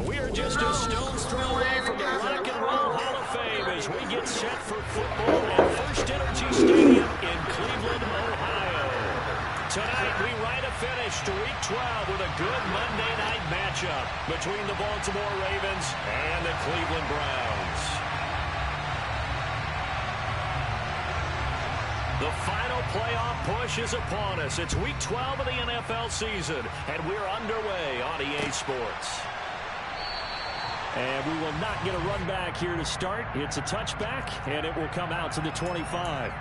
We are just a stone's throw away from the Rock and Roll Hall of Fame as we get set for football at First Energy Stadium in Cleveland, Ohio. Tonight, we write a finish to Week 12 with a good Monday night matchup between the Baltimore Ravens and the Cleveland Browns. The final playoff push is upon us. It's Week 12 of the NFL season, and we're underway on EA Sports. And we will not get a run back here to start. It's a touchback, and it will come out to the 25.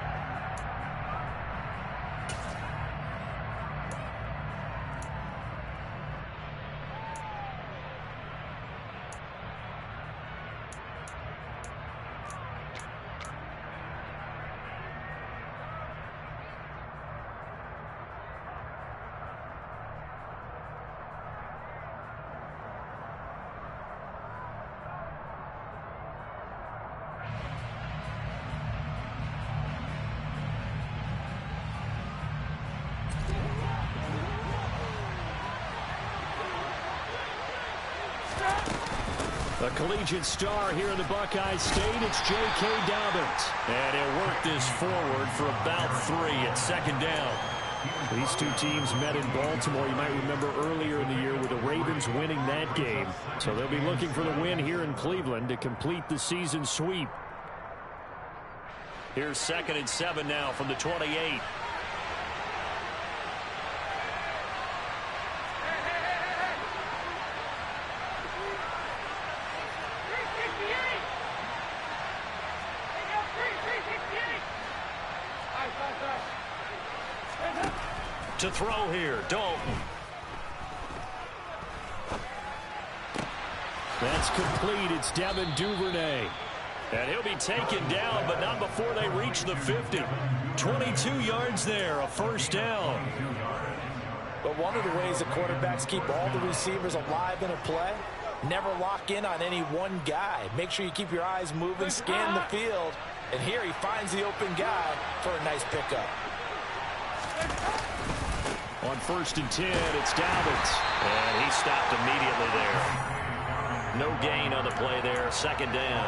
A collegiate star here in the Buckeye State, it's J.K. Dobbins. And he'll work this forward for about 3 at second down. These two teams met in Baltimore, you might remember earlier in the year, with the Ravens winning that game. So they'll be looking for the win here in Cleveland to complete the season sweep. Here's 2nd and 7 now from the 28. To throw here, Dalton. That's complete. It's Devin Duvernay. And he'll be taken down, but not before they reach the 50. 22 yards there, a first down. But one of the ways the quarterbacks keep all the receivers alive in a play, never lock in on any one guy. Make sure you keep your eyes moving, scan the field. And here he finds the open guy for a nice pickup. On 1st and 10, it's Dobbins. And he stopped immediately there. No gain on the play there, 2nd down.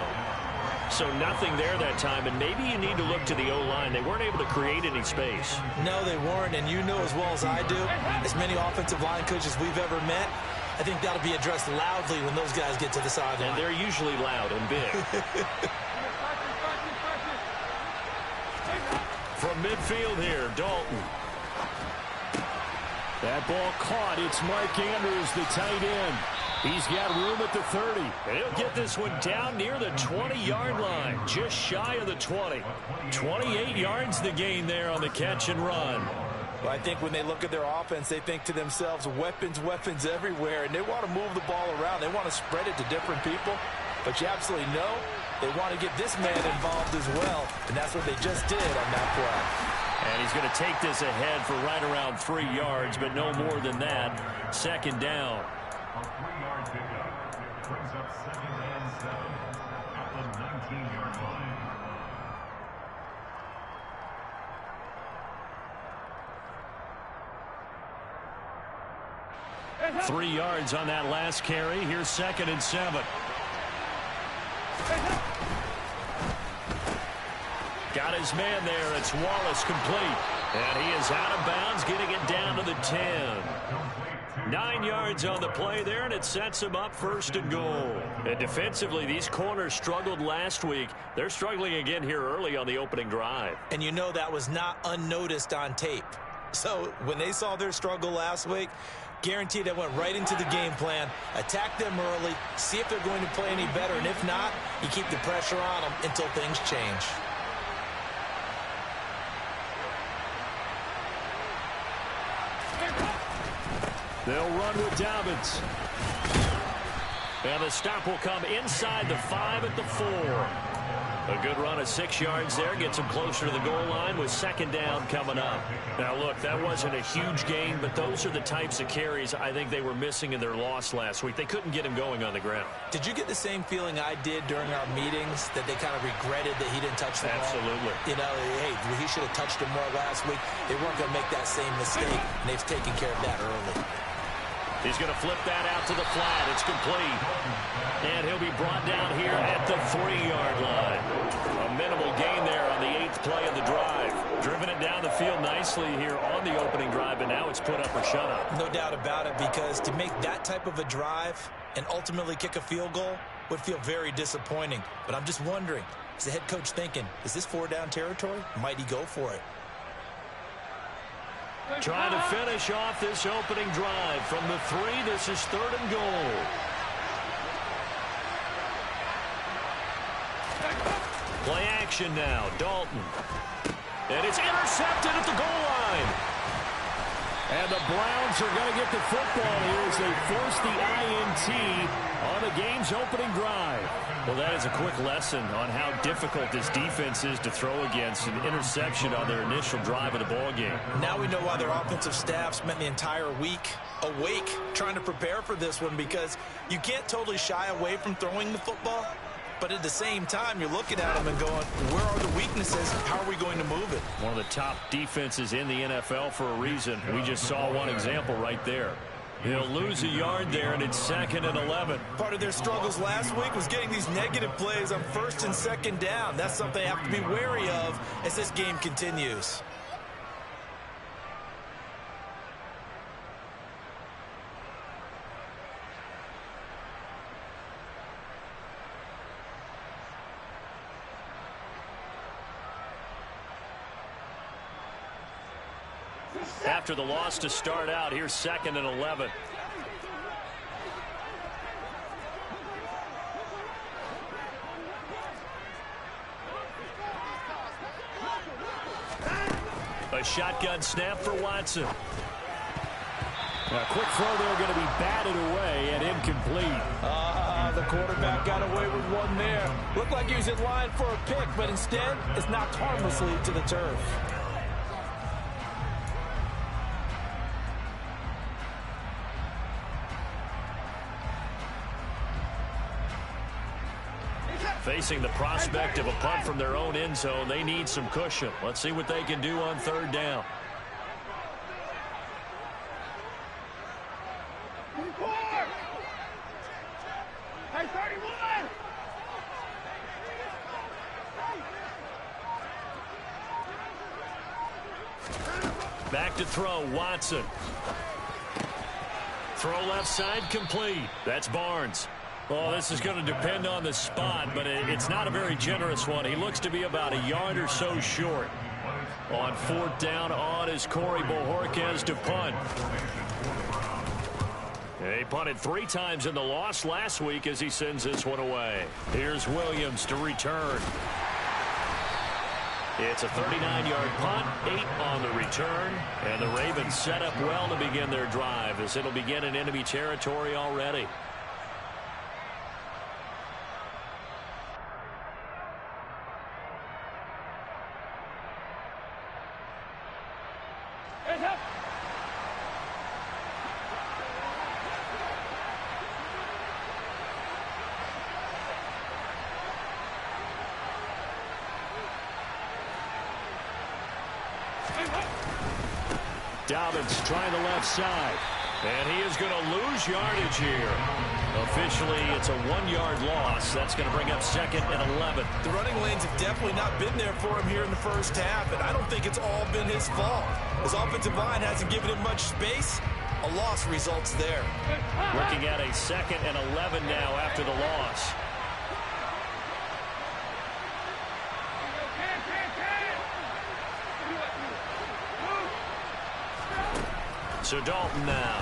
So nothing there that time, and maybe you need to look to the O-line. They weren't able to create any space. No, they weren't, and you know as well as I do, as many offensive line coaches we've ever met, I think that'll be addressed loudly when those guys get to the sideline. And they're usually loud and big. From midfield here, Dalton. That ball caught. It's Mark Andrews, the tight end. He's got room at the 30. And he'll get this one down near the 20-yard line, just shy of the 20. 28 yards the gain there on the catch and run. Well, I think when they look at their offense, they think to themselves, weapons, weapons everywhere, and they want to move the ball around. They want to spread it to different people. But you absolutely know they want to get this man involved as well, and that's what they just did on that play. And he's going to take this ahead for right around 3 yards, but no more than that. 2nd down. A 3-yard pickup brings up 2nd and 7 at the 19-yard line. 3 yards on that last carry. Here's 2nd and 7. Got his man there. It's Wallace complete. And he is out of bounds, getting it down to the 10. 9 yards on the play there, and it sets him up 1st and goal. And defensively, these corners struggled last week. They're struggling again here early on the opening drive. And you know that was not unnoticed on tape. So when they saw their struggle last week, guaranteed they went right into the game plan, attack them early, see if they're going to play any better, and if not, you keep the pressure on them until things change. They'll run with Dobbins. And the stop will come inside the 5 at the 4. A good run of 6 yards there. Gets him closer to the goal line with second down coming up. Now, look, that wasn't a huge gain, but those are the types of carries I think they were missing in their loss last week. They couldn't get him going on the ground. Did you get the same feeling I did during our meetings, that they kind of regretted that he didn't touch the ball? Absolutely. You know, hey, he should have touched him more last week. They weren't going to make that same mistake, and they've taken care of that early. He's going to flip that out to the flat. It's complete. And he'll be brought down here at the 3-yard line. A minimal gain there on the 8th play of the drive. Driven it down the field nicely here on the opening drive, but now it's put up or shut up. No doubt about it, because to make that type of a drive and ultimately kick a field goal would feel very disappointing. But I'm just wondering, is the head coach thinking, is this 4-down territory? Might he go for it? Trying to finish off this opening drive. From the 3, this is 3rd and goal. Play action now. Dalton. And it's intercepted at the goal line. And the Browns are going to get the football here as they force the INT on the game's opening drive. Well, that is a quick lesson on how difficult this defense is to throw against. An interception on their initial drive of the ball game. Now we know why their offensive staff spent the entire week awake trying to prepare for this one, because you can't totally shy away from throwing the football. But at the same time, you're looking at them and going, where are the weaknesses? How are we going to move it? One of the top defenses in the NFL for a reason. We just saw one example right there. He'll lose a yard there, and it's 2nd and 11. Part of their struggles last week was getting these negative plays on 1st and 2nd down. That's something they have to be wary of as this game continues. After the loss to start out, here's 2nd and 11. A shotgun snap for Watson. A quick throw there, going to be batted away and incomplete. The quarterback got away with one there. Looked like he was in line for a pick, but instead it's knocked harmlessly to the turf. Facing the prospect of a punt from their own end zone, they need some cushion. Let's see what they can do on 3rd down. Back to throw, Watson. Throw left side, complete. That's Barnes. Well, this is going to depend on the spot, but it's not a very generous one. He looks to be about a yard or so short. On 4th down, on is Corey Bojorquez to punt. He punted 3 times in the loss last week as he sends this one away. Here's Williams to return. It's a 39-yard punt, 8 on the return, and the Ravens set up well to begin their drive as it'll begin in enemy territory already. Dobbins trying the left side. And he is going to lose yardage here. Officially, it's a 1-yard loss. That's going to bring up 2nd and 11. The running lanes have definitely not been there for him here in the first half, and I don't think it's all been his fault. His offensive line hasn't given him much space. A loss results there. Looking at a 2nd and 11 now after the loss. So Dalton now.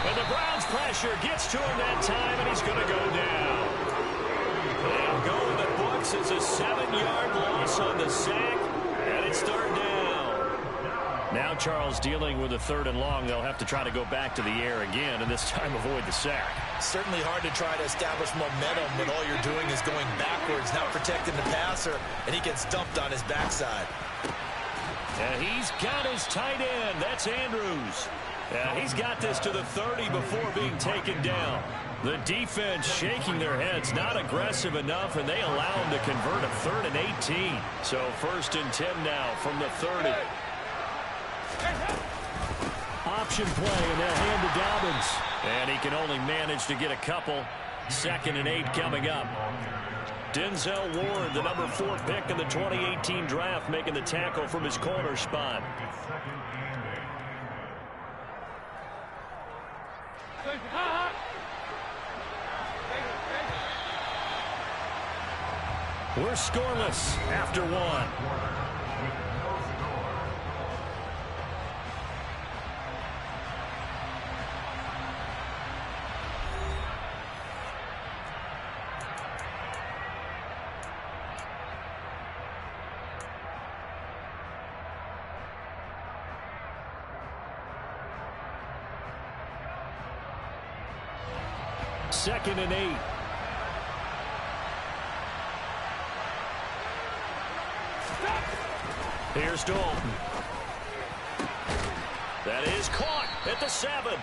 And the Browns pressure gets to him that time, and he's going to go down. They'll go in the books as a 7-yard loss on the sack, and it's 3rd down. Now Charles dealing with a 3rd and long. They'll have to try to go back to the air again, and this time avoid the sack. Certainly hard to try to establish momentum when all you're doing is going backwards, not protecting the passer, and he gets dumped on his backside. And he's got his tight end. That's Andrews. And he's got this to the 30 before being taken down. The defense shaking their heads, not aggressive enough, and they allow him to convert a 3rd and 18. So 1st and 10 now from the 30. Option play, and they'll hand to Dobbins. And he can only manage to get a couple. 2nd and 8 coming up. Denzel Ward, the number 4 pick in the 2018 draft, making the tackle from his corner spot. We're scoreless after 1. Second and 8. Here's Dalton. That is caught at the 7.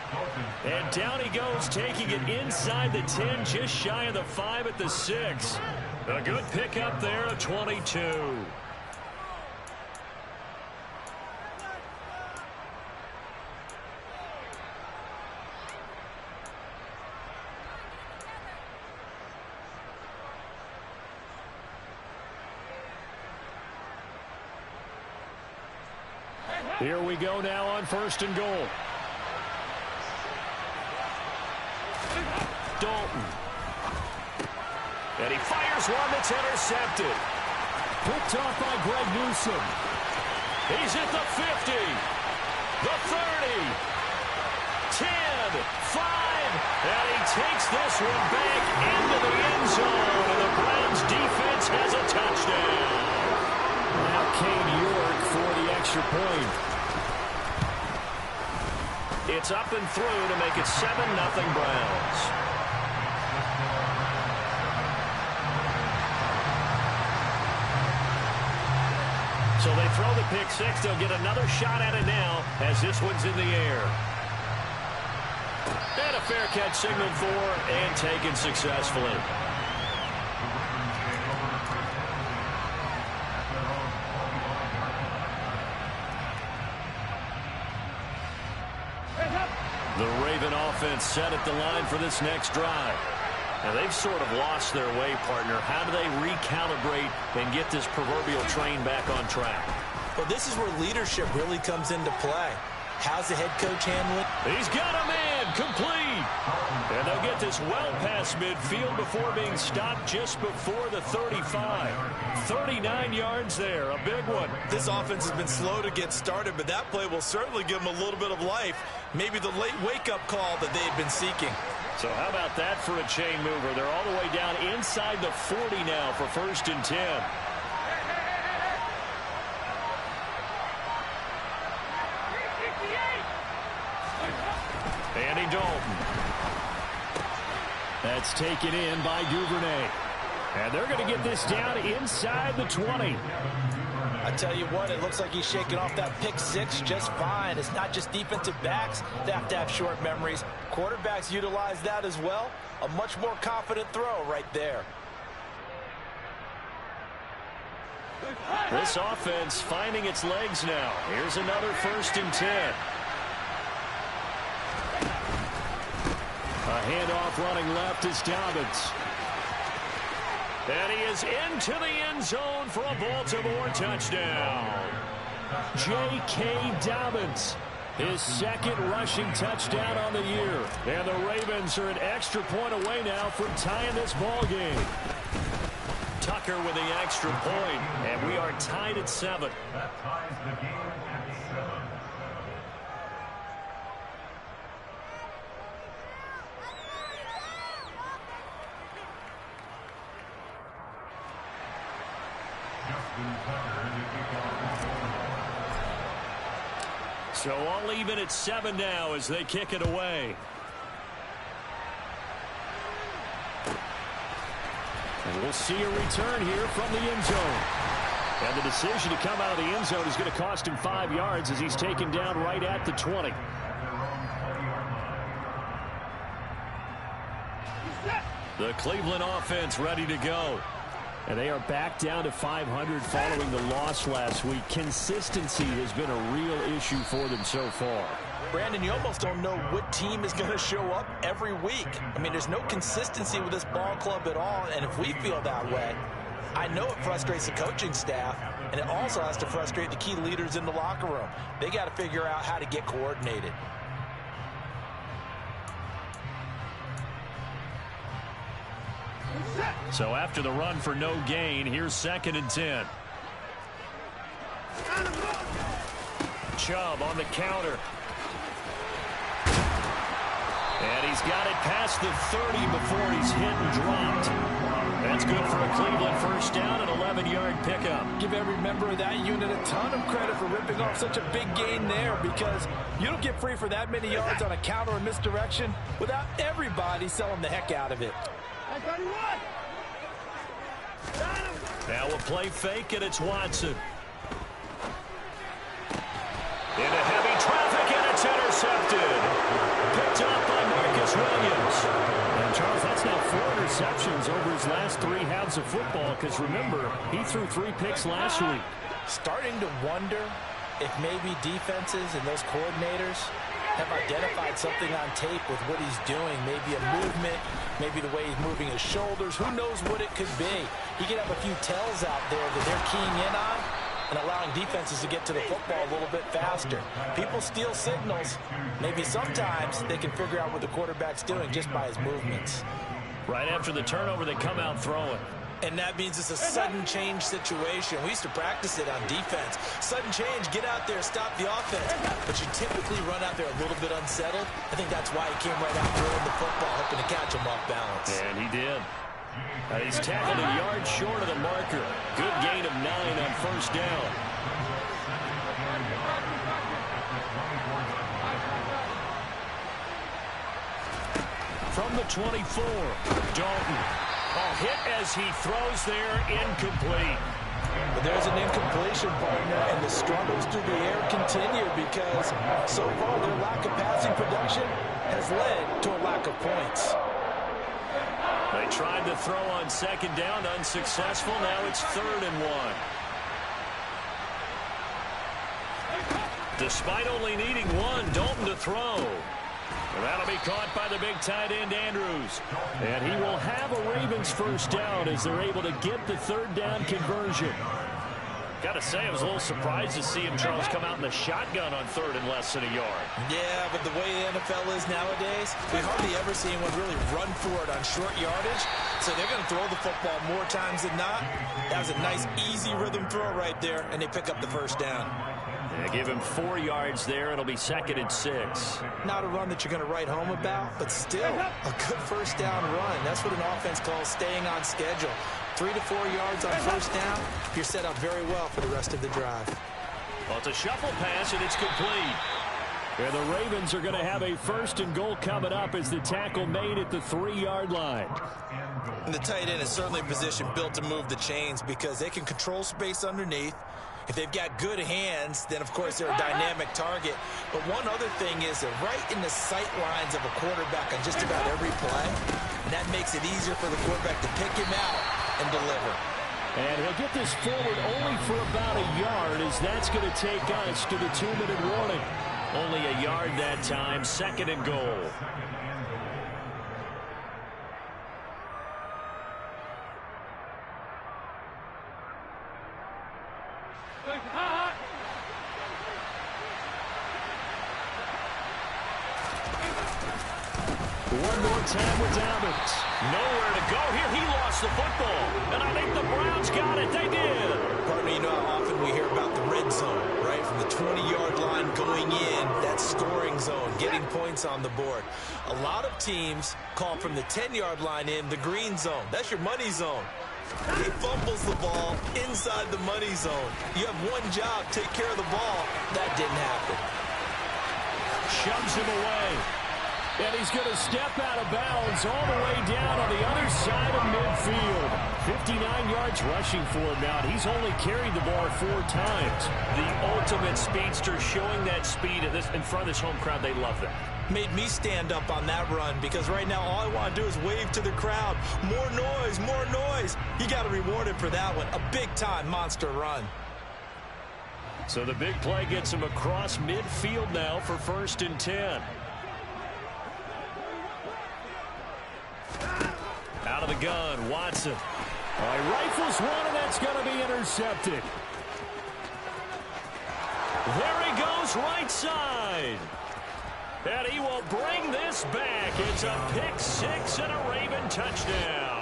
And down he goes, taking it inside the 10, just shy of the 5 at the 6. A good pickup there, a 22. Here we go now on 1st and goal. Dalton. And he fires one that's intercepted. Picked off by Greg Newsome. He's at the 50. The 30. 10. 5. And he takes this one back into the end zone. And the Browns defense has a touchdown. Now Cade York for the extra point. It's up and through to make it 7-0 Browns. So they throw the pick 6. They'll get another shot at it now as this one's in the air. And a fair catch signaled for and taken successfully. The Raven offense set at the line for this next drive. Now they've sort of lost their way, partner. How do they recalibrate and get this proverbial train back on track? Well, this is where leadership really comes into play. How's the head coach handling? He's got a man, complete. And they'll get this well past midfield before being stopped just before the 35. 39 yards there, a big one. This offense has been slow to get started, but that play will certainly give them a little bit of life. Maybe the late wake-up call that they've been seeking. So how about that for a chain mover? They're all the way down inside the 40 now for 1st and 10. Andy Dalton. That's taken in by Duvernay. And they're going to get this down inside the 20. I tell you what, it looks like he's shaking off that pick 6 just fine. It's not just defensive backs that have to have short memories. Quarterbacks utilize that as well. A much more confident throw right there. This offense finding its legs now. Here's another 1st and 10. A handoff running left is Dobbins. And he is into the end zone for a Baltimore touchdown. J.K. Dobbins, his 2nd rushing touchdown on the year. And the Ravens are an extra point away now from tying this ball game. Tucker with the extra point, and we are tied at 7. That ties the game at 7. So all even at 7 now as they kick it away. And we'll see a return here from the end zone. And the decision to come out of the end zone is going to cost him 5 yards as he's taken down right at the 20. The Cleveland offense ready to go. And they are back down to 500 following the loss last week. Consistency has been a real issue for them so far. Brandon, you almost don't know what team is going to show up every week. I mean, there's no consistency with this ball club at all, and if we feel that way, I know it frustrates the coaching staff, and it also has to frustrate the key leaders in the locker room. They got to figure out how to get coordinated. So after the run for no gain, here's 2nd and 10. Chubb on the counter. And he's got it past the 30 before he's hit and dropped. That's good for a Cleveland first down, an 11-yard pickup. Give every member of that unit a ton of credit for ripping off such a big gain there, because you don't get free for that many yards on a counter or misdirection without everybody selling the heck out of it. Now a play fake, and it's Watson. Into heavy traffic, and it's intercepted. Picked up by Marcus Williams. And Charles, that's now 4 interceptions over his last 3 halves of football, because remember, he threw 3 picks last week. Starting to wonder if maybe defenses and those coordinators have identified something on tape with what he's doing. Maybe a movement, maybe the way he's moving his shoulders. Who knows what it could be? He could have a few tells out there that they're keying in on and allowing defenses to get to the football a little bit faster. People steal signals. Maybe sometimes they can figure out what the quarterback's doing just by his movements. Right after the turnover, they come out throwing. And that means it's a sudden change situation. We used to practice it on defense. Sudden change, get out there, stop the offense. But you typically run out there a little bit unsettled. I think that's why he came right out throwing the football, hoping to catch him off balance. And he did. He's tackled a yard short of the marker. Good gain of 9 on first down. From the 24, Dalton. Hit as he throws there, incomplete. But there's an incompletion, partner, and the struggles through the air continue because so far their lack of passing production has led to a lack of points. They tried to throw on 2nd down, unsuccessful. Now it's 3rd and 1. Despite only needing 1, Dalton to throw. And that'll be caught by the big tight end, Andrews. And he will have a Ravens first down as they're able to get the 3rd down conversion. Got to say, I was a little surprised to see him, Charles, come out in the shotgun on 3rd and less than a yard. Yeah, but the way the NFL is nowadays, we hardly ever see anyone really run for it on short yardage. So they're going to throw the football more times than not. That was a nice, easy rhythm throw right there, and they pick up the first down. Yeah, give him 4 yards there. It'll be 2nd and 6. Not a run that you're going to write home about, but still a good first down run. That's what an offense calls staying on schedule. 3 to 4 yards on first down, you're set up very well for the rest of the drive. Well, it's a shuffle pass, and it's complete. And the Ravens are going to have a 1st and goal coming up as the tackle made at the 3-yard line. And the tight end is certainly a position built to move the chains because they can control space underneath. If they've got good hands, then, of course, they're a dynamic target. But one other thing is they're right in the sight lines of a quarterback on just about every play. And that makes it easier for the quarterback to pick him out and deliver. And he'll get this forward only for about a yard as that's going to take us to the 2-minute warning. Only a yard that time, 2nd and goal. One more time with Dobbins. Nowhere to go here. He lost the football. And I think the Browns got it. They did. Partner, you know how often we hear about the red zone, right? From the 20-yard line going in, that scoring zone, getting points on the board. A lot of teams call from the 10-yard line in the green zone. That's your money zone. He fumbles the ball inside the money zone. You have one job, take care of the ball. That didn't happen. Shoves him away. And he's going to step out of bounds all the way down on the other side of midfield. 59 yards rushing for him now. He's only carried the ball 4 times. The ultimate speedster, showing that speed in front of this home crowd. They love that. Made me stand up on that run because right now all I want to do is wave to the crowd. More noise, more noise. You got to reward him for that one. A big-time monster run. So the big play gets him across midfield now for 1st and 10. Out of the gun, Watson. He rifles one, and that's going to be intercepted. There he goes, right side. And he will bring this back. It's a pick 6 and a Raven touchdown.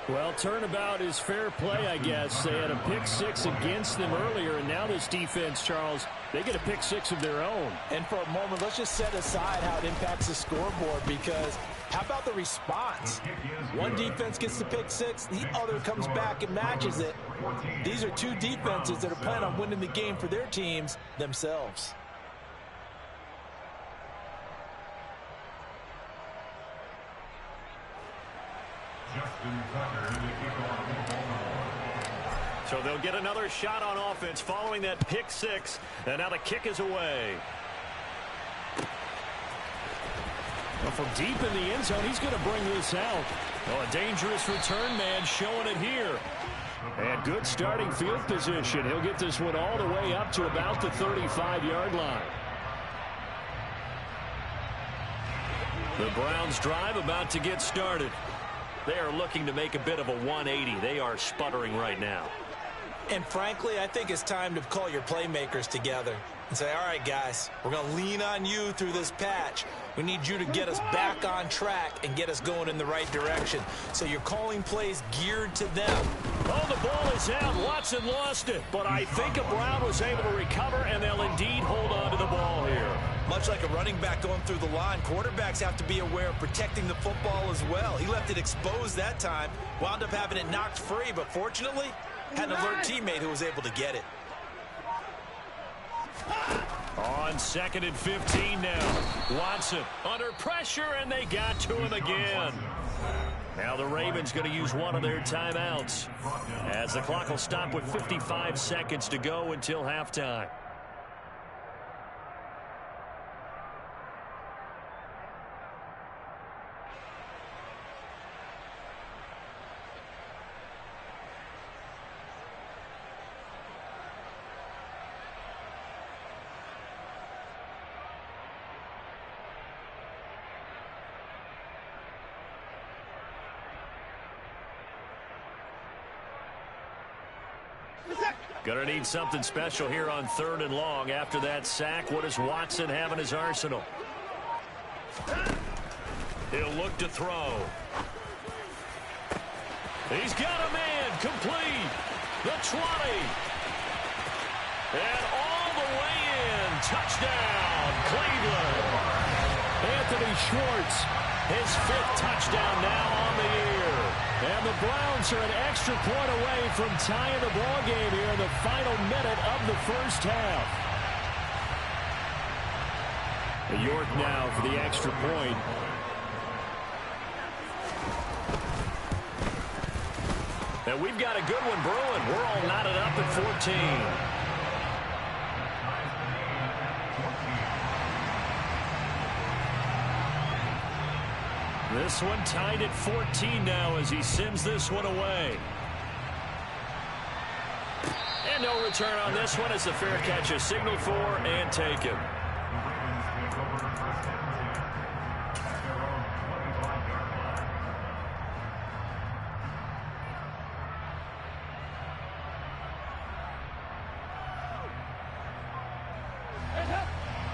Well, turnabout is fair play, I guess. They had a pick 6 against them earlier, and now this defense, Charles, they get a pick 6 of their own. And for a moment, let's just set aside how it impacts the scoreboard, because how about the response? One defense gets the pick 6, the other comes back and matches it. These are 2 defenses that are planning on winning the game for their teams themselves. So they'll get another shot on offense following that pick 6, and now the kick is away. Well, from deep in the end zone, he's going to bring this out. Oh, a dangerous return man showing it here. And good starting field position. He'll get this one all the way up to about the 35-yard line. The Browns drive about to get started. They are looking to make a bit of a 180. They are sputtering right now. And frankly, I think it's time to call your playmakers together and say, all right, guys, we're going to lean on you through this patch. We need you to get us back on track and get us going in the right direction. So you're calling plays geared to them. Oh, the ball is out. Watson lost it. But I think a Brown was able to recover, and they'll indeed hold on to the ball here. Much like a running back going through the line, quarterbacks have to be aware of protecting the football as well. He left it exposed that time, wound up having it knocked free, but fortunately, had an alert teammate who was able to get it. On 2nd and 15 now. Watson under pressure, and they got to him again. Now the Ravens going to use one of their timeouts, as the clock will stop with 55 seconds to go until halftime. Gonna need something special here on 3rd and long. After that sack, what does Watson have in his arsenal? He'll look to throw. He's got a man complete. The 20. And all the way in. Touchdown, Cleveland. Anthony Schwartz, his 5th touchdown now on the year. And the Browns are an extra point away from tying the ball game here in the final minute of the first half. York now for the extra point. And we've got a good one brewing. We're all knotted up at 14. This one tied at 14 now as he sends this one away. And no return on this one as the fair catch is signaled for and taken.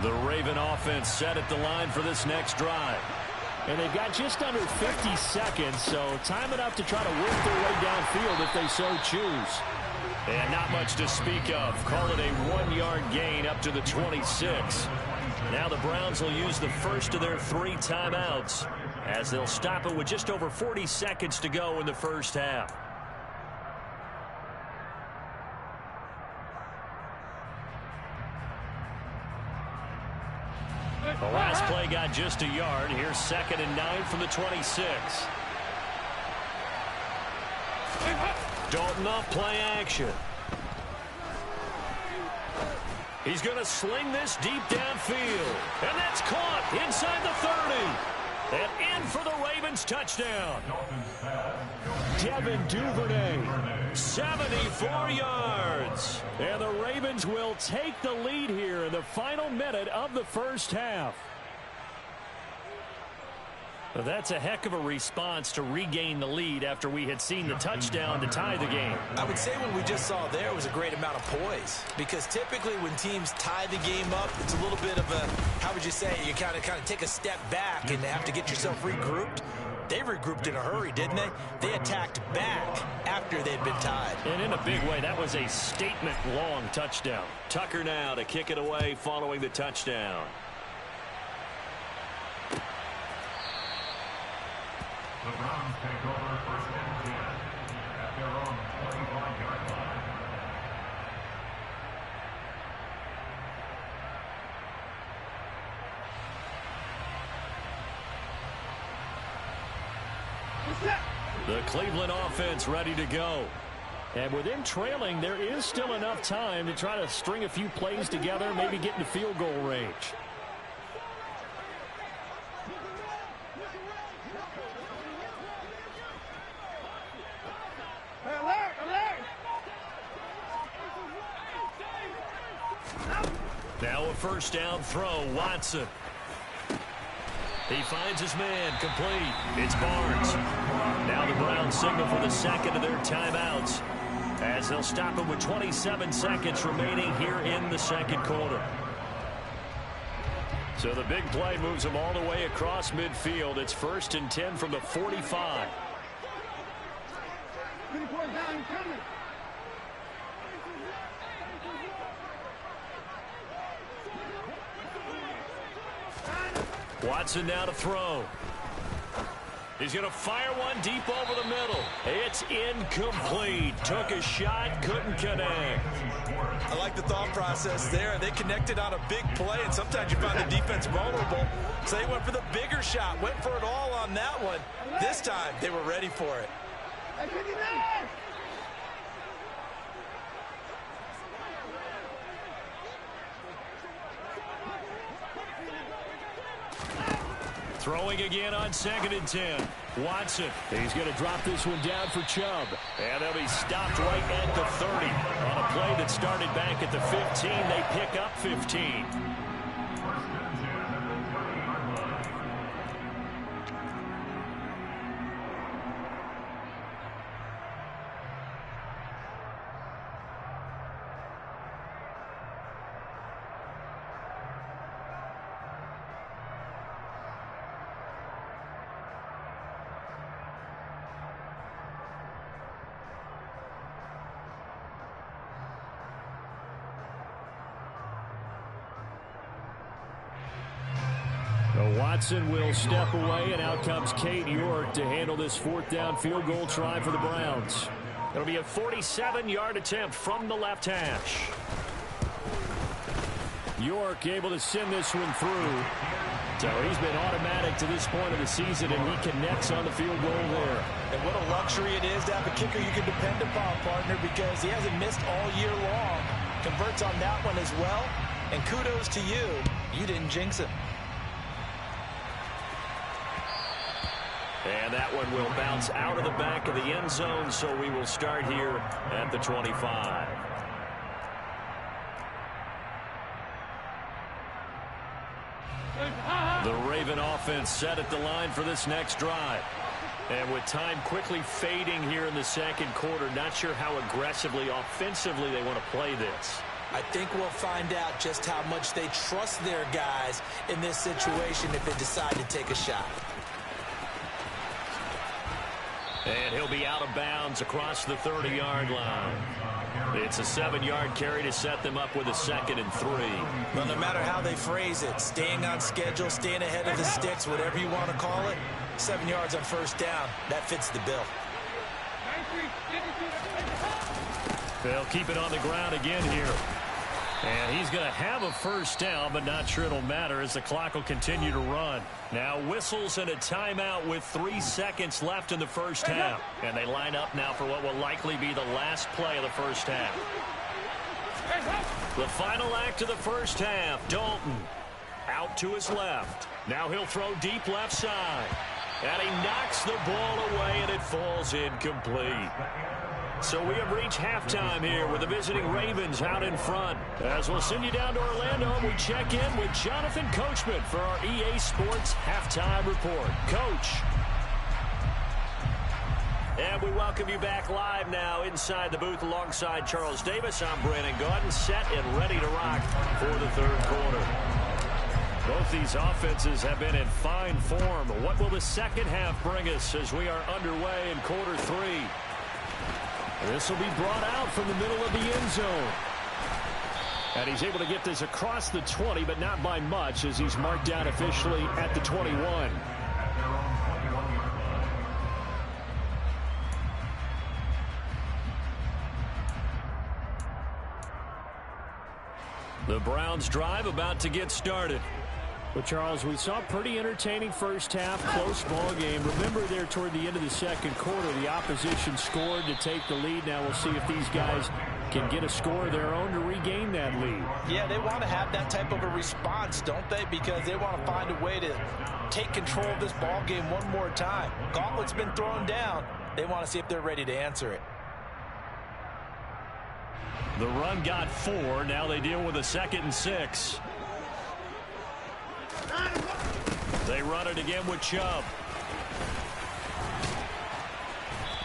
The Raven offense set at the line for this next drive. And they've got just under 50 seconds, so time enough to try to work their way downfield if they so choose. And not much to speak of. Call it a 1-yard gain up to the 26. Now the Browns will use the first of their 3 timeouts, as they'll stop it with just over 40 seconds to go in the first half. The last play got just a yard. Here's 2nd and 9 from the 26. Dalton off play action. He's going to sling this deep downfield. And that's caught inside the 30. And in for the Ravens touchdown. Devin Duvernay, 74 yards. And the Ravens will take the lead here in the final minute of the first half. That's a heck of a response to regain the lead after we had seen the touchdown to tie the game. I would say what we just saw there was a great amount of poise, because typically when teams tie the game up, it's a little bit of a, how would you say, you kind of take a step back and have to get yourself regrouped. They regrouped in a hurry, didn't they? They attacked back after they'd been tied. And in a big way, that was a statement-long touchdown. Tucker now to kick it away following the touchdown. The Browns take over 1st and 10 at their own 25-yard line. The Cleveland offense ready to go. And with them trailing, there is still enough time to try to string a few plays together, maybe get into field goal range. Now a 1st down throw, Watson. He finds his man, complete. It's Barnes. Now the Browns signal for the 2nd of their timeouts, as they'll stop him with 27 seconds remaining here in the 2nd quarter. So the big play moves them all the way across midfield. It's 1st and 10 from the 45. Watson now to throw. He's going to fire one deep over the middle. It's incomplete. Took a shot, couldn't connect. I like the thought process there. They connected on a big play, and sometimes you find the defense vulnerable. So they went for the bigger shot, went for it all on that one. This time, they were ready for it. Throwing again on 2nd and 10. Watson. He's going to drop this one down for Chubb. And they'll be stopped right at the 30. On a play that started back at the 15, they pick up 15. Watson will step away, and out comes Kate York to handle this 4th down field goal try for the Browns. It'll be a 47-yard attempt from the left hash. York able to send this one through. So he's been automatic to this point of the season, and he connects on the field goal there. And what a luxury it is to have a kicker you can depend upon, partner, because he hasn't missed all year long. Converts on that one as well. And kudos to you. You didn't jinx him. And that one will bounce out of the back of the end zone, so we will start here at the 25. The Raven offense set at the line for this next drive. And with time quickly fading here in the 2nd quarter, not sure how aggressively, offensively they want to play this. I think we'll find out just how much they trust their guys in this situation if they decide to take a shot. And he'll be out of bounds across the 30-yard line. It's a 7-yard carry to set them up with a 2nd and 3. Well, no matter how they phrase it, staying on schedule, staying ahead of the sticks, whatever you want to call it, 7 yards on 1st down, that fits the bill. They'll keep it on the ground again here. And he's going to have a first down, but not sure it'll matter as the clock will continue to run. Now whistles and a timeout with 3 seconds left in the first half. And they line up now for what will likely be the last play of the first half. The final act of the first half. Dalton out to his left. Now he'll throw deep left side. And he knocks the ball away, and it falls incomplete. So we have reached halftime here with the visiting Ravens out in front. As we'll send you down to Orlando, and we check in with Jonathan Coachman for our EA Sports Halftime Report. Coach. And we welcome you back live now inside the booth alongside Charles Davis. I'm Brandon Gaudin, set and ready to rock for the third quarter. Both these offenses have been in fine form. What will the second half bring us as we are underway in quarter 3? This will be brought out from the middle of the end zone. And he's able to get this across the 20, but not by much as he's marked down officially at the 21. The Browns drive about to get started. Well, Charles, we saw a pretty entertaining first half, close ball game. Remember there toward the end of the second quarter, the opposition scored to take the lead. Now we'll see if these guys can get a score of their own to regain that lead. Yeah, they want to have that type of a response, don't they? Because they want to find a way to take control of this ball game one more time. Gauntlet's been thrown down. They want to see if they're ready to answer it. The run got 4. Now they deal with a 2nd and 6. They run it again with Chubb.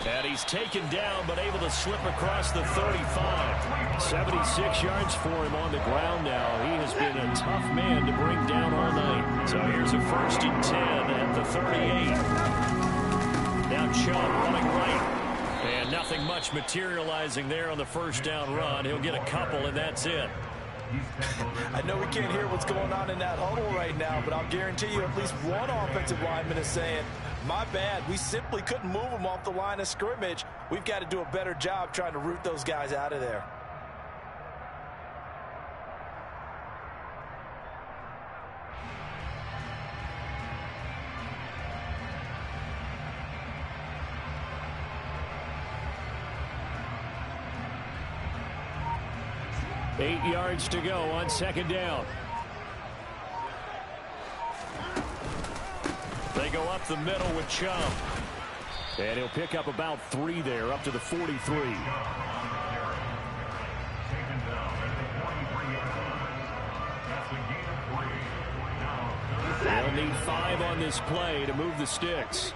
And he's taken down, but able to slip across the 35. 76 yards for him on the ground now. He has been a tough man to bring down all night. So here's a 1st and 10 at the 38. Now Chubb running right. And nothing much materializing there on the first down run. He'll get a couple, and that's it. I know we can't hear what's going on in that huddle right now, but I'll guarantee you at least one offensive lineman is saying, my bad, we simply couldn't move them off the line of scrimmage. We've got to do a better job trying to root those guys out of there. Eight yards to go on 2nd down. They go up the middle with Chubb. And he'll pick up about 3 there, up to the 43. They'll need 5 on this play to move the sticks.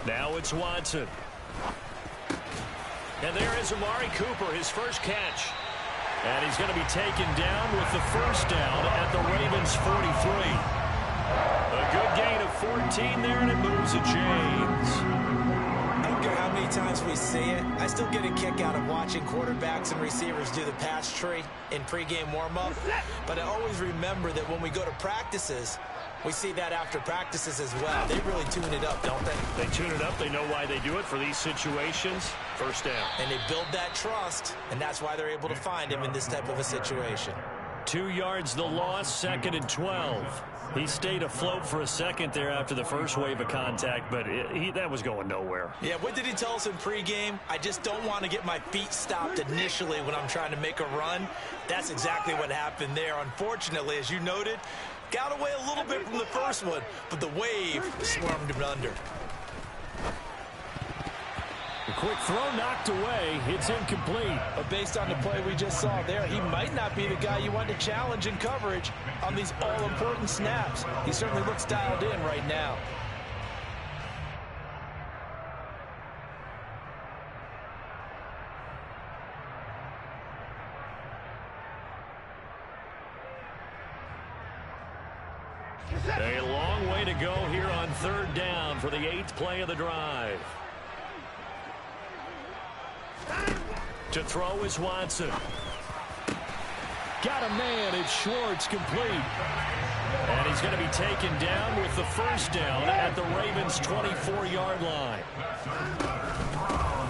Now it's Watson. And there is Amari Cooper, his first catch. And he's going to be taken down with the first down at the Ravens' 43. A good gain of 14 there, and it moves the chains. I don't care how many times we see it. I still get a kick out of watching quarterbacks and receivers do the pass tree in pregame warm-up. But I always remember that when we go to practices, we see that after practices as well. They really tune it up, don't they? They tune it up. They know why they do it for these situations. First down. And they build that trust, and that's why they're able to find him in this type of a situation. 2 yards the loss, 2nd and 12. He stayed afloat for a second there after the first wave of contact, but that was going nowhere. Yeah, what did he tell us in pregame? I just don't want to get my feet stopped initially when I'm trying to make a run. That's exactly what happened there. Unfortunately, as you noted, got away a little bit from the first one, but the wave swarmed him under. A quick throw knocked away. It's incomplete. But based on the play we just saw there, he might not be the guy you want to challenge in coverage on these all-important snaps. He certainly looks dialed in right now. A long way to go here on 3rd down for the 8th play of the drive. To throw is Watson. Got a man. It's Schwartz, complete. And he's going to be taken down with the first down at the Ravens' 24-yard line.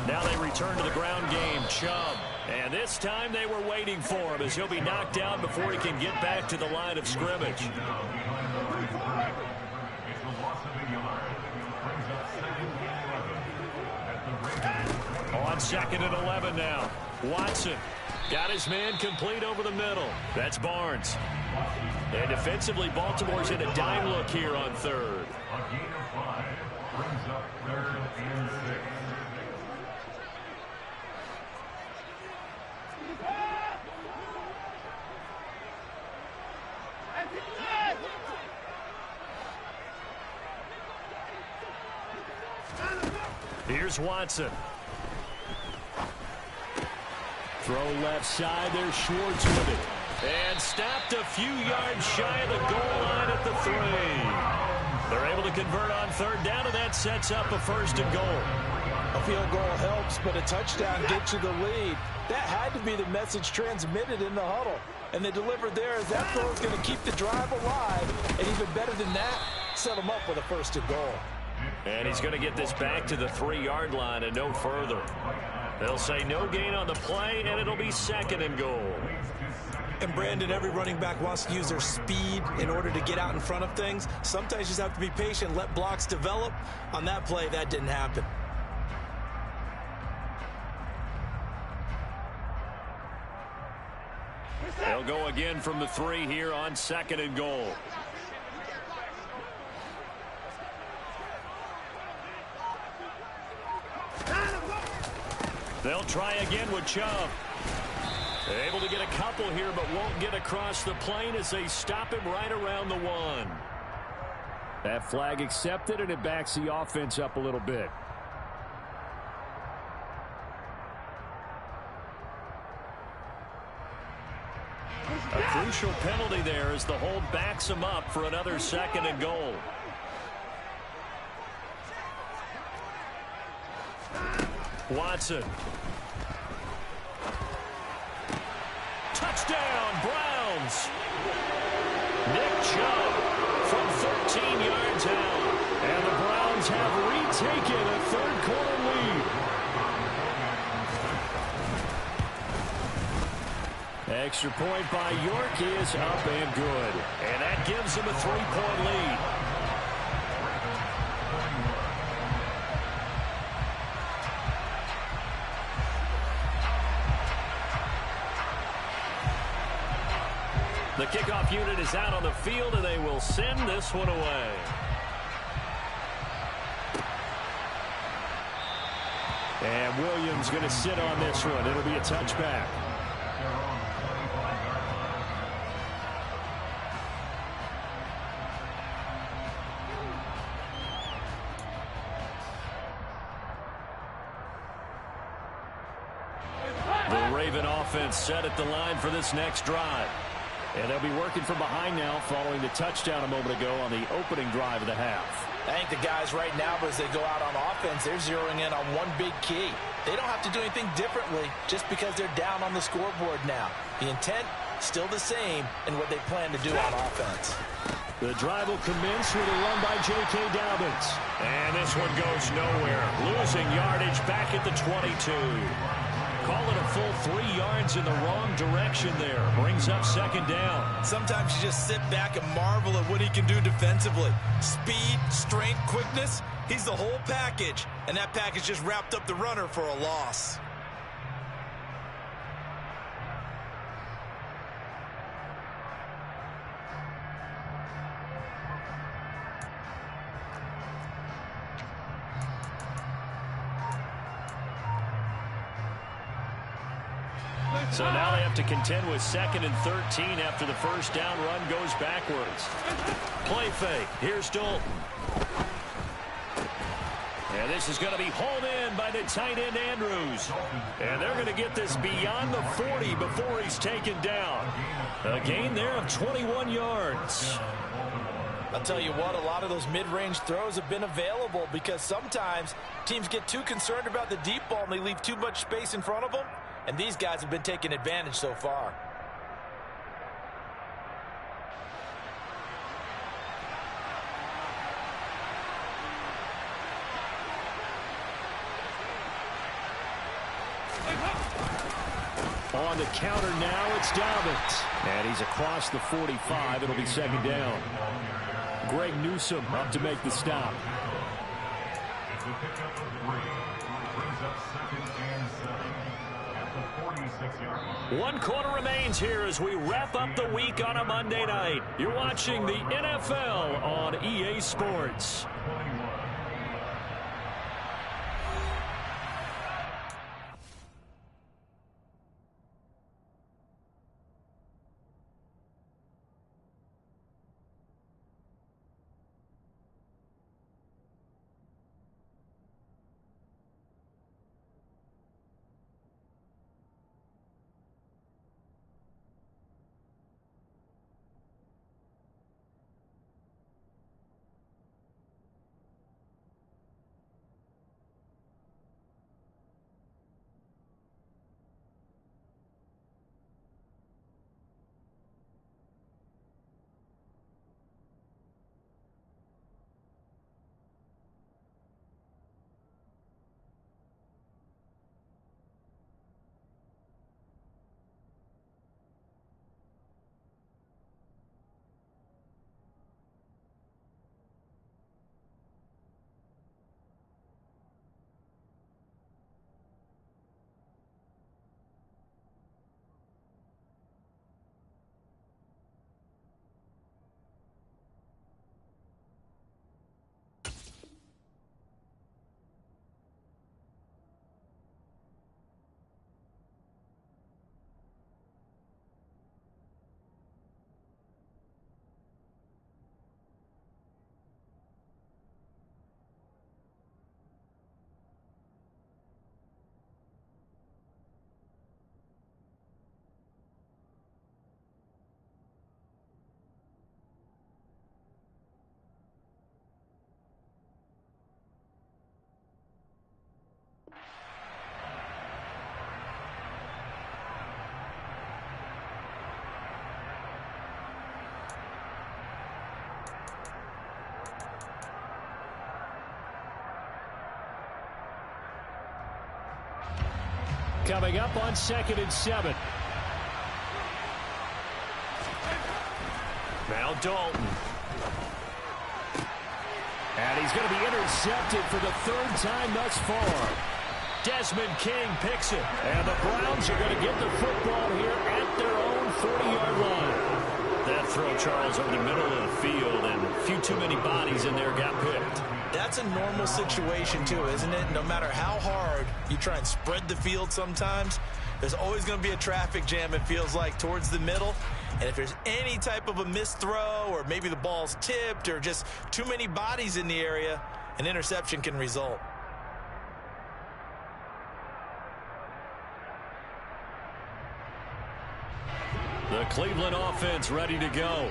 Now they return to the ground game, Chubb. And this time they were waiting for him as he'll be knocked down before he can get back to the line of scrimmage. On 2nd and 11 now. Watson got his man complete over the middle. That's Barnes. And defensively, Baltimore's in a dime look here on 3rd. A gain of 5 brings up 3rd and 6. Here's Watson. Throw left side. There's Schwartz with it. And stopped a few yards shy of the goal line at the 3. They're able to convert on 3rd down, and that sets up a 1st and goal. A field goal helps, but a touchdown gets you the lead. That had to be the message transmitted in the huddle. And they delivered there as that throw is going to keep the drive alive. And even better than that, set them up with a 1st and goal. And he's going to get this back to the 3-yard line and no further. They'll say no gain on the play, and it'll be 2nd and goal. And Brandon, every running back wants to use their speed in order to get out in front of things. Sometimes you just have to be patient, let blocks develop. On that play, that didn't happen. They'll go again from the 3 here on 2nd and goal. They'll try again with Chubb. Able to get a couple here, but won't get across the plane as they stop him right around the 1. That flag accepted, and it backs the offense up a little bit. A crucial penalty there as the hold backs him up for another 2nd and goal. Watson. Touchdown, Browns. Nick Chubb from 13 yards out. And the Browns have retaken a 3rd-quarter lead. Extra point by York is up and good. And that gives them a 3-point lead. The kickoff unit is out on the field, and they will send this one away. And Williams going to sit on this one. It'll be a touchback. The Raven offense set at the line for this next drive. And they'll be working from behind now following the touchdown a moment ago on the opening drive of the half. I think the guys right now, as they go out on offense, they're zeroing in on one big key. They don't have to do anything differently just because they're down on the scoreboard now. The intent, still the same in what they plan to do on offense. The drive will commence with a run by J.K. Dobbins. And this one goes nowhere. Losing yardage back at the 22. Call it a full 3 yards in the wrong direction there. Brings up 2nd down. Sometimes you just sit back and marvel at what he can do defensively. Speed, strength, quickness, he's the whole package. And that package just wrapped up the runner for a loss. So now they have to contend with 2nd and 13 after the first down run goes backwards. Play fake. Here's Dalton. And this is going to be hauled in by the tight end Andrews. And they're going to get this beyond the 40 before he's taken down. A gain there of 21 yards. I'll tell you what, a lot of those mid-range throws have been available because sometimes teams get too concerned about the deep ball and they leave too much space in front of them. And these guys have been taking advantage so far. On the counter now, it's Dobbins. And he's across the 45. It'll be second down. Greg Newsome up to make the stop. The pickup of 3 brings up second and 7 at the 46-yard line. 1 quarter remains here as we wrap up the week on a Monday night. You're watching the NFL on EA Sports. 21. Coming up on 2nd and 7. Now Dalton. And he's going to be intercepted for the 3rd time thus far. Desmond King picks it. And the Browns are going to get the football here at their own 40-yard line. That throw, Charles, over the middle of the field, and a few too many bodies in there got picked. That's a normal situation, too, isn't it? No matter how hard you try and spread the field sometimes, there's always going to be a traffic jam, it feels like, towards the middle. And if there's any type of a missed throw, or maybe the ball's tipped, or just too many bodies in the area, an interception can result. The Cleveland offense ready to go.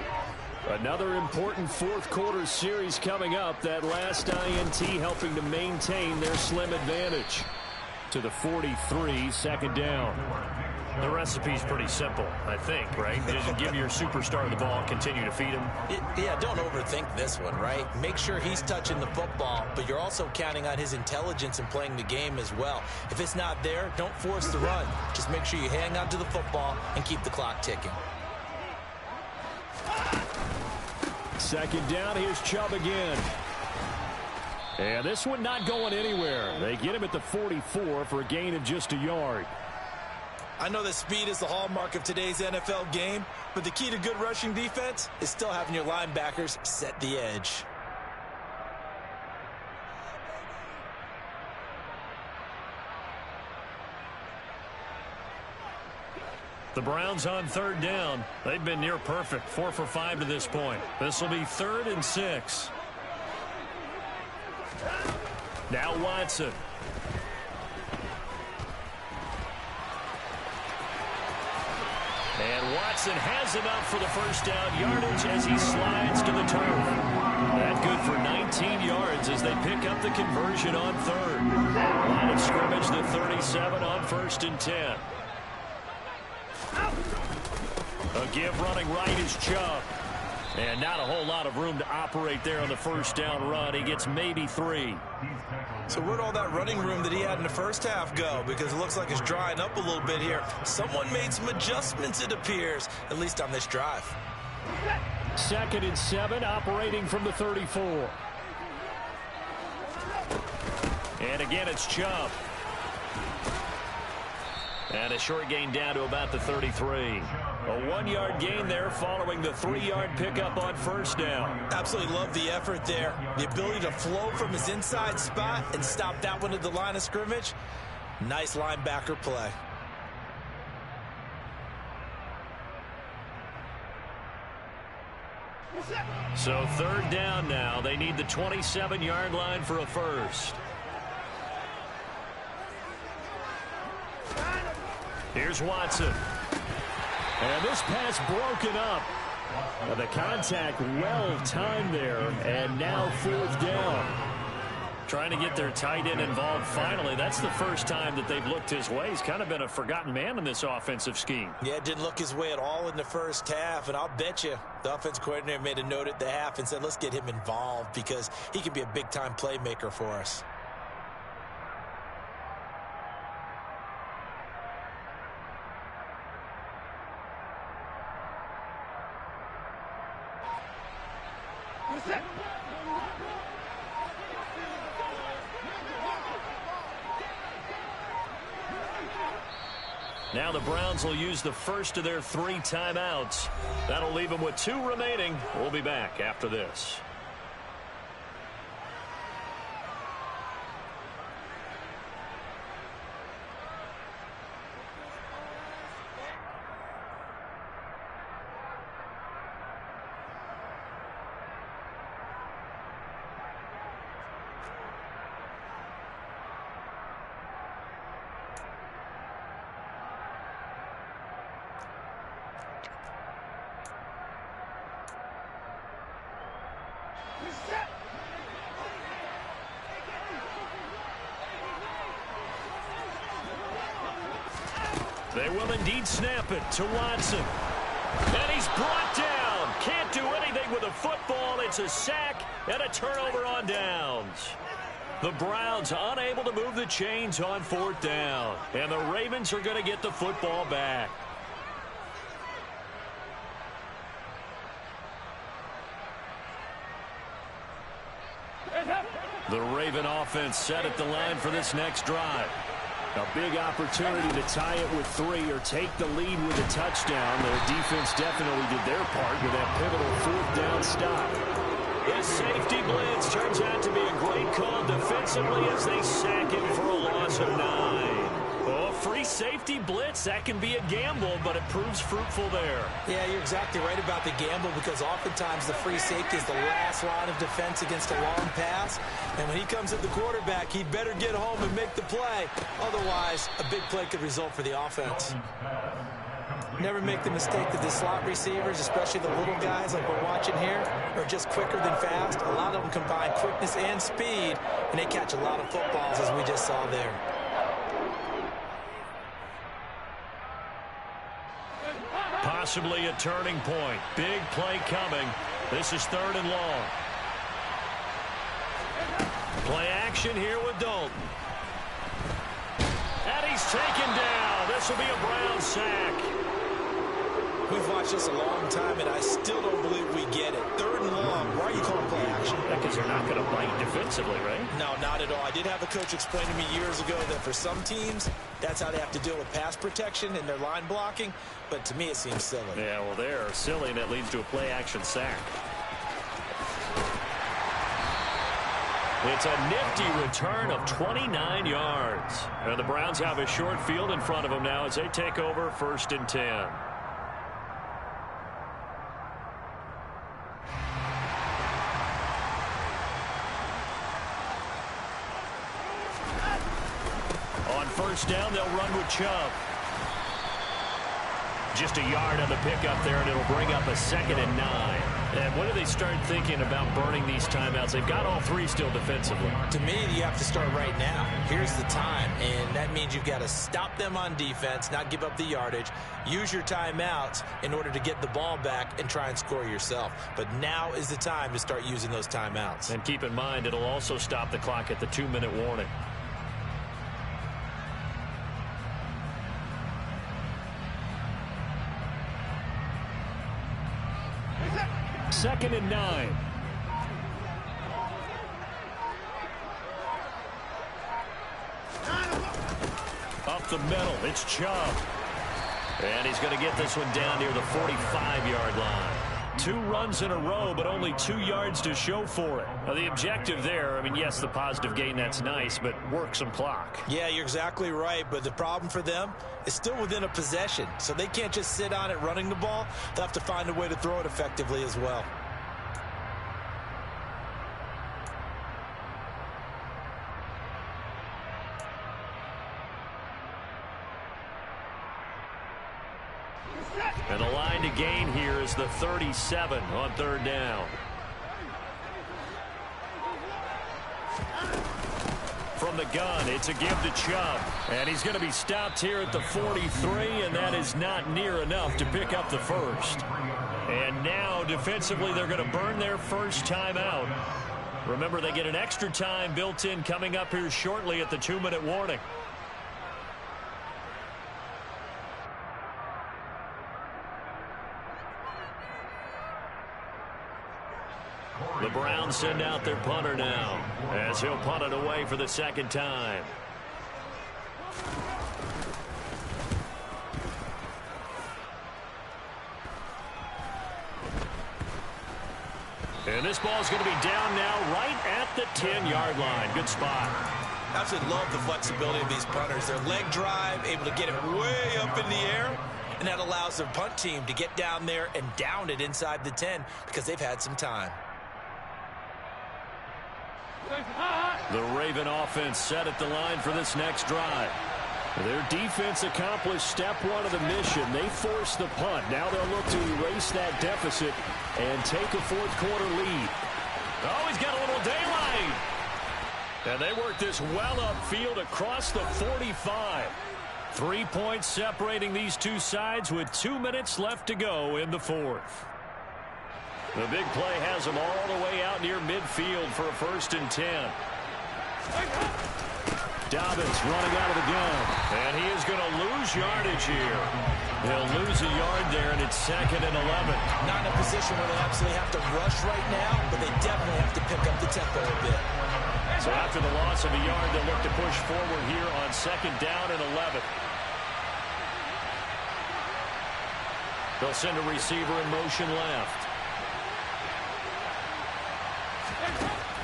Another important 4th quarter series coming up. That last INT helping to maintain their slim advantage. To the 43, 2nd down. The recipe's pretty simple, I think, right? Just give your superstar the ball, continue to feed him. Yeah, don't overthink this one, right? Make sure he's touching the football, but you're also counting on his intelligence in playing the game as well. If it's not there, don't force the run. Just make sure you hang on to the football and keep the clock ticking. 2nd down, here's Chubb again. And this one not going anywhere. They get him at the 44 for a gain of just a yard. I know that speed is the hallmark of today's NFL game, but the key to good rushing defense is still having your linebackers set the edge. The Browns on 3rd down. They've been near perfect, 4 for 5 to this point. This will be 3rd and 6. Now Watson. And Watson has enough for the 1st down yardage as he slides to the turf. That good for 19 yards as they pick up the conversion on 3rd. Line of scrimmage, the 37 on 1st and 10. A give running right is Chubb. And not a whole lot of room to operate there on the first down run. He gets maybe 3. So where'd all that running room that he had in the first half go? Because it looks like it's drying up a little bit here. Someone made some adjustments, it appears, at least on this drive. 2nd and 7, operating from the 34. And again, it's Chubb. And a short gain down to about the 33. A 1-yard gain there following the 3-yard pickup on first down. Absolutely love the effort there. The ability to flow from his inside spot and stop that one at the line of scrimmage. Nice linebacker play. So 3rd down now. They need the 27-yard line for a first. Here's Watson. And this pass broken up. The contact well timed there. And now 4th down. Trying to get their tight end involved finally. That's the first time that they've looked his way. He's kind of been a forgotten man in this offensive scheme. Yeah, it didn't look his way at all in the first half. And I'll bet you the offense coordinator made a note at the half and said, let's get him involved because he can be a big-time playmaker for us. Now the Browns will use the first of their 3 timeouts. That'll leave them with 2 remaining. We'll be back after this. They will indeed snap it to Watson. And he's brought down. Can't do anything with a football. It's a sack and a turnover on downs. The Browns unable to move the chains on 4th down. And the Ravens are going to get the football back. The Raven offense set at the line for this next drive. A big opportunity to tie it with 3 or take the lead with a touchdown. Their defense definitely did their part with that pivotal 4th down stop. This safety blitz turns out to be a great call defensively as they sack him for a loss of 9. Oh, free safety blitz, that can be a gamble, but it proves fruitful there. Yeah, you're exactly right about the gamble because oftentimes the free safety is the last line of defense against a long pass. And when he comes at the quarterback, he better get home and make the play. Otherwise, a big play could result for the offense. Never make the mistake that the slot receivers, especially the little guys like we're watching here, are just quicker than fast. A lot of them combine quickness and speed, and they catch a lot of footballs as we just saw there. Possibly a turning point. Big play coming. This is 3rd and long. Play action here with Dalton. And he's taken down. This will be a Brown sack. We've watched this a long time, and I still don't believe we get it. 3rd and long. Why are you calling play action? Because they're not going to bite defensively, right? No, not at all. I did have a coach explain to me years ago that for some teams, that's how they have to deal with pass protection and their line blocking. But to me, it seems silly. Yeah, well, they're silly, and it leads to a play-action sack. It's a nifty return of 29 yards. And the Browns have a short field in front of them now as they take over 1st and 10. On 1st down, they'll run with Chubb. Just a yard on the pickup there, and it'll bring up a 2nd and 9. And when do they start thinking about burning these timeouts? They've got all three still defensively. To me, you have to start right now. Here's the time, and that means you've got to stop them on defense, not give up the yardage, use your timeouts in order to get the ball back and try and score yourself. But now is the time to start using those timeouts. And keep in mind, it'll also stop the clock at the 2-minute warning. Second and 9. Up the middle, it's Chubb. And he's going to get this one down near the 45-yard line. 2 runs in a row, but only 2 yards to show for it. Now, the objective there, I mean, yes, the positive gain, that's nice, but work some clock. Yeah, you're exactly right, but the problem for them is still within a possession, so they can't just sit on it running the ball. They'll have to find a way to throw it effectively as well. And the line to gain here is the 37 on third down. From the gun, it's a give to Chubb. And he's going to be stopped here at the 43, and that is not near enough to pick up the first. And now, defensively, they're going to burn their first timeout. Remember, they get an extra time built in coming up here shortly at the 2-minute warning. The Browns send out their punter now, as he'll punt it away for the second time. And this ball's going to be down now right at the 10-yard line. Good spot. Absolutely love the flexibility of these punters. Their leg drive, able to get it way up in the air, and that allows their punt team to get down there and down it inside the 10 because they've had some time. The Raven offense set at the line for this next drive. Their defense accomplished step 1 of the mission. They forced the punt. Now they'll look to erase that deficit and take a fourth-quarter lead. Oh, he's got a little daylight. And they work this well upfield across the 45. 3 points separating these two sides with 2 minutes left to go in the fourth. The big play has them all the way out near midfield for a 1st and 10. Dobbins running out of the gun. And he is going to lose yardage here. He'll lose a yard there, and it's 2nd and 11. Not in a position where they absolutely have to rush right now, but they definitely have to pick up the tempo a bit. So after the loss of a yard, they'll look to push forward here on 2nd down and 11. They'll send a receiver in motion left.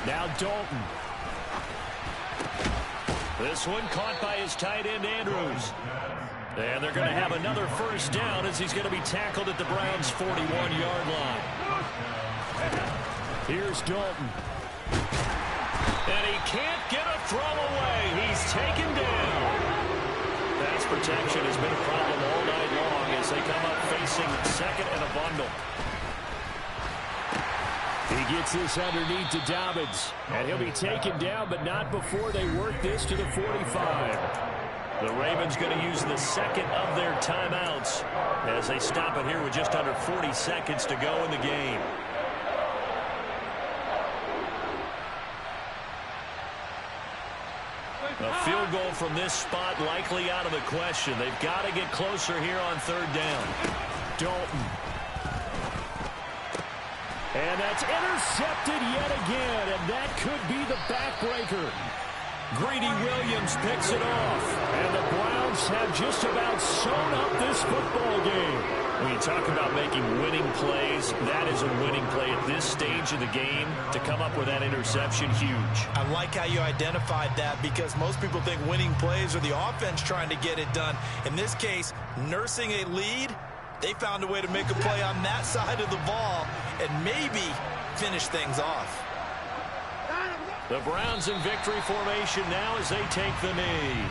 Now Dalton. This one caught by his tight end, Andrews. And they're going to have another 1st down as he's going to be tackled at the Browns' 41-yard line. Here's Dalton. And he can't get a throw away. He's taken down. Pass protection has been a problem all night long as they come up facing 2nd and a bundle. He gets this underneath to Dobbins. And he'll be taken down, but not before they work this to the 45. The Ravens going to use the 2nd of their timeouts as they stop it here with just under 40 seconds to go in the game. A field goal from this spot likely out of the question. They've got to get closer here on 3rd down. Dalton. And that's intercepted yet again, and that could be the backbreaker. Greedy Williams picks it off, and the Browns have just about sewn up this football game. When you talk about making winning plays, that is a winning play at this stage of the game. To come up with that interception, huge. I like how you identified that because most people think winning plays are the offense trying to get it done. In this case, nursing a lead, they found a way to make a play on that side of the ball and maybe finish things off. The Browns in victory formation now as they take the knee.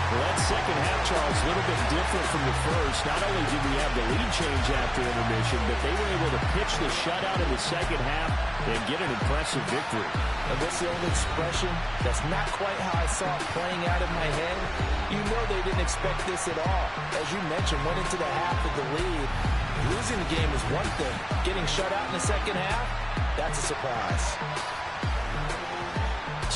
Well, that second half, Charles, a little bit different from the first. Not only did we have the lead change after intermission, but they were able to pitch the shutout in the second half and get an impressive victory. And what's the old expression? That's not quite how I saw it playing out in my head. You know they didn't expect this at all. As you mentioned, went into the half with the lead. Losing the game is one thing. Getting shut out in the second half, that's a surprise.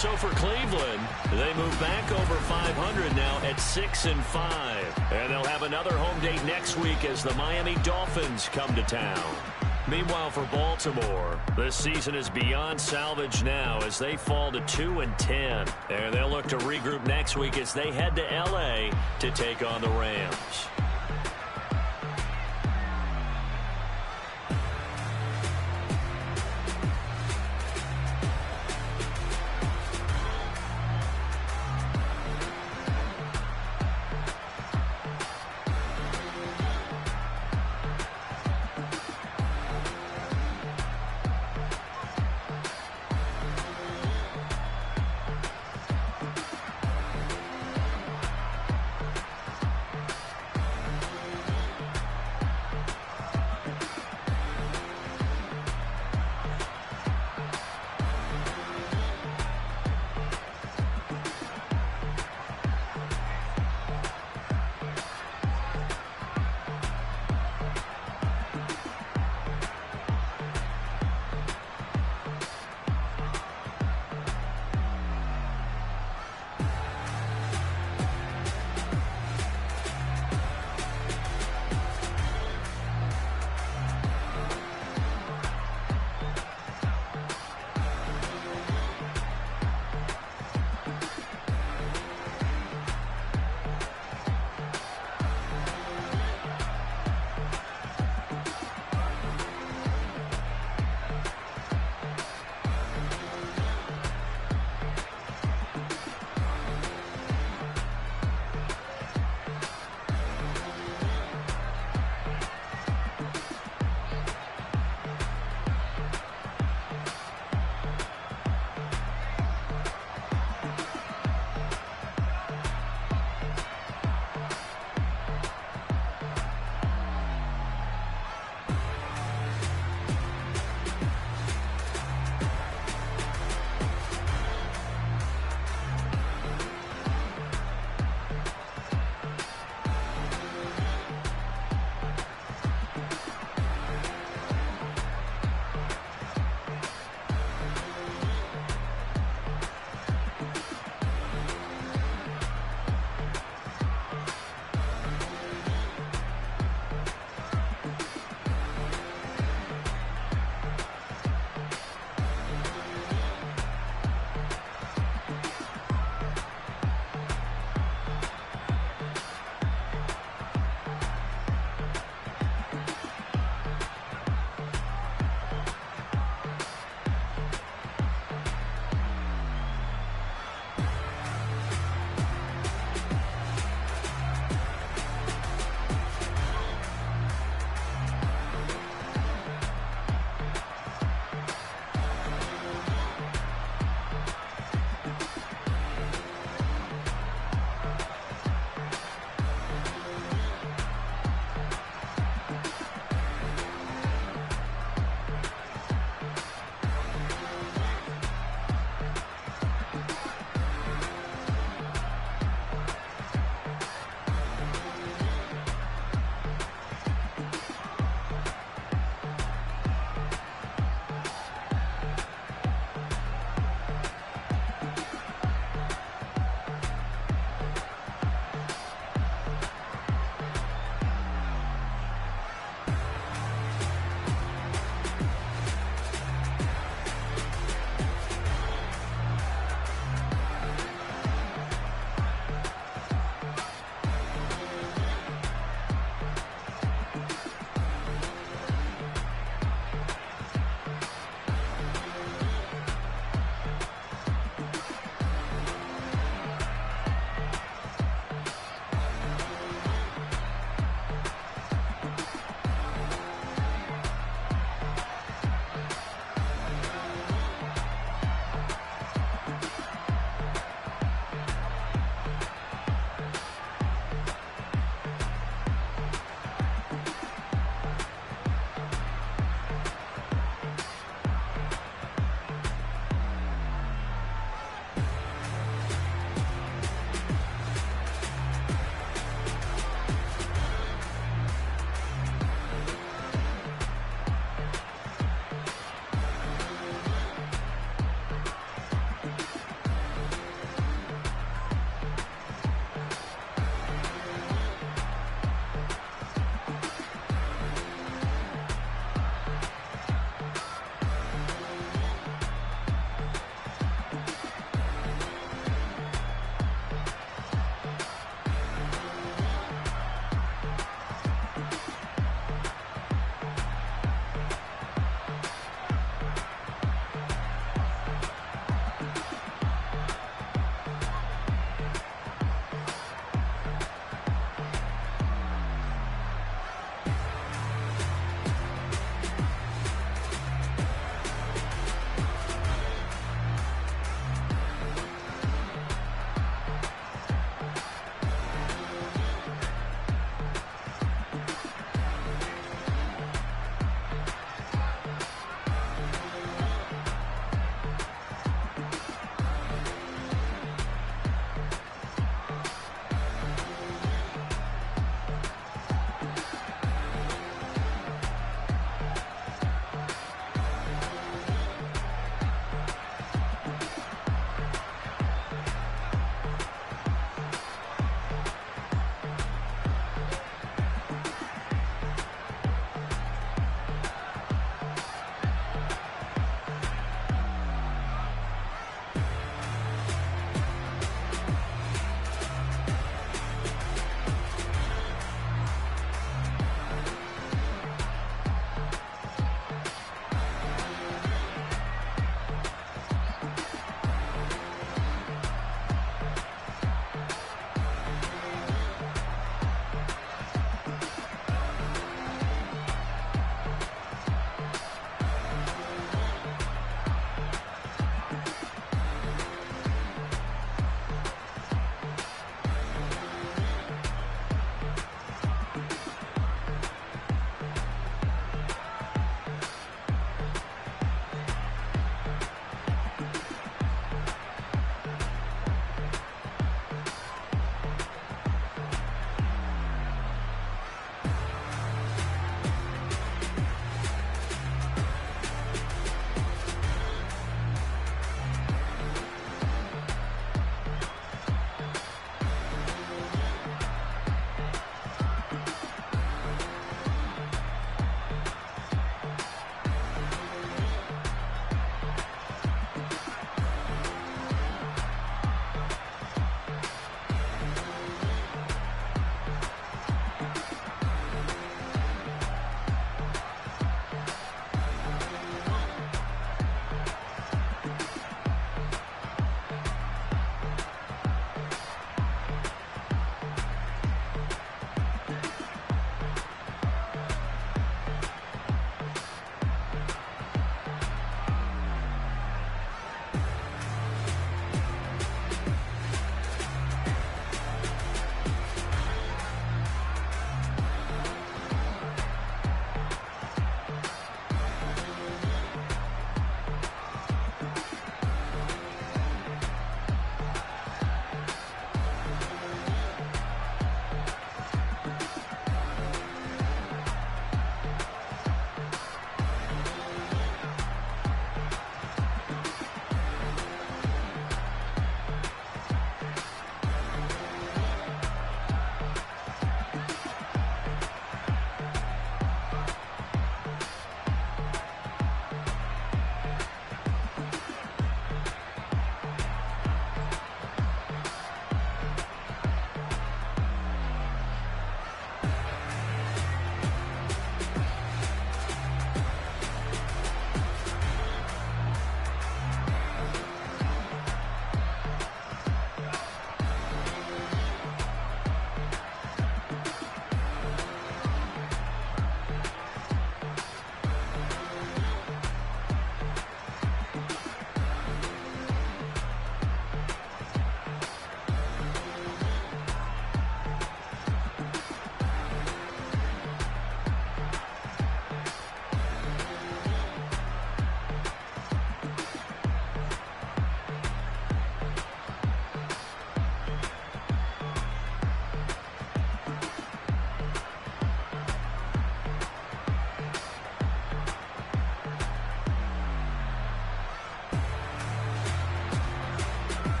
So for Cleveland, they move back over 500 now at 6-5. And they'll have another home date next week as the Miami Dolphins come to town. Meanwhile, for Baltimore, this season is beyond salvage now as they fall to 2-10. And they'll look to regroup next week as they head to L.A. to take on the Rams.